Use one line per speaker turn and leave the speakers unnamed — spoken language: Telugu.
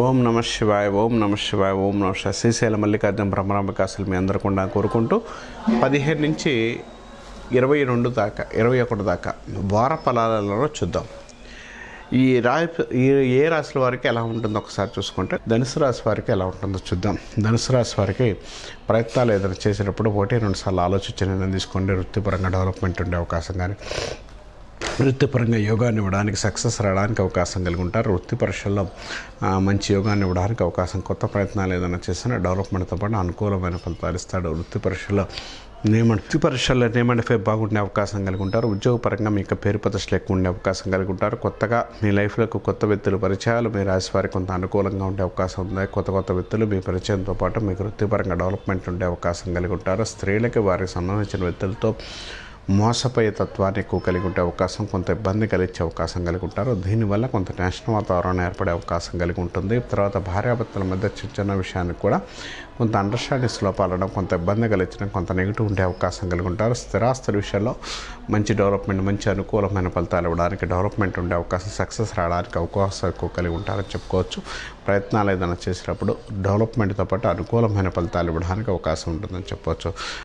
ఓం నమ శివాయ, ఓం నమ శివాయ, ఓం నమ శివాయ. శ్రీశైల మల్లికార్జున బ్రహ్మరాంబికాసులు మీ అందరికుండా కోరుకుంటూ 15 నుంచి 22 దాకా 21 దాకా వార ఫలాలలో చూద్దాం. ఏ రాశుల వారికి ఎలా ఉంటుందో ఒకసారి చూసుకుంటే ధనుసు రాశి వారికి ఎలా ఉంటుందో చూద్దాం. ధనుసు రాశి వారికి ప్రయత్నాలు ఏదైనా చేసేటప్పుడు 1-2 సార్లు ఆలోచించి నిర్ణయం తీసుకోండి. వృత్తిపరంగా డెవలప్మెంట్ ఉండే అవకాశం కానీ, వృత్తిపరంగా యోగాన్ని ఇవ్వడానికి, సక్సెస్ రావడానికి అవకాశం కలిగి ఉంటారు. వృత్తి పరీక్షల్లో మంచి యోగాన్ని ఇవ్వడానికి అవకాశం, కొత్త ప్రయత్నాలు ఏదైనా చేసినా డెవలప్మెంట్తో పాటు అనుకూలమైన ఫలితాలు ఇస్తాడు. వృత్తి పరీక్షల్లో నేమండ్ బాగుండే అవకాశం కలిగి ఉంటారు. ఉద్యోగపరంగా మీకు పేరు ప్రతిష్టలు ఎక్కువ ఉండే అవకాశం కలిగి ఉంటారు. కొత్తగా మీ లైఫ్లోకి కొత్త వ్యక్తులు పరిచయాలు మీ రాశి వారికి కొంత అనుకూలంగా ఉండే అవకాశం ఉంది. కొత్త వ్యక్తులు మీ పరిచయంతో పాటు మీకు వృత్తిపరంగా డెవలప్మెంట్ ఉండే అవకాశం కలిగి ఉంటారు. స్త్రీలకి వారికి సంబంధించిన వ్యక్తులతో మోసపోయే తత్వాన్ని ఎక్కువ కలిగి ఉండే అవకాశం, కొంత ఇబ్బంది కలిగించే అవకాశం కలిగి ఉంటారు. దీనివల్ల కొంత టెన్షన్ వాతావరణం ఏర్పడే అవకాశం కలిగి ఉంటుంది. తర్వాత భార్యాభర్తల మధ్య చిన్న విషయానికి కూడా కొంత అండర్స్టాండింగ్స్ లోపాలడం, కొంత ఇబ్బంది కలిగించడం, కొంత నెగిటివ్ ఉండే అవకాశం కలిగి ఉంటారు. స్థిరాస్తుల విషయంలో మంచి డెవలప్మెంట్, మంచి అనుకూలమైన ఫలితాలు ఇవ్వడానికి, డెవలప్మెంట్ ఉండే అవకాశం, సక్సెస్ రావడానికి అవకాశం ఎక్కువ కలిగి ఉంటారని చెప్పుకోవచ్చు. ప్రయత్నాలు ఏదైనా చేసినప్పుడు డెవలప్మెంట్తో పాటు అనుకూలమైన ఫలితాలు ఇవ్వడానికి అవకాశం ఉంటుందని చెప్పవచ్చు.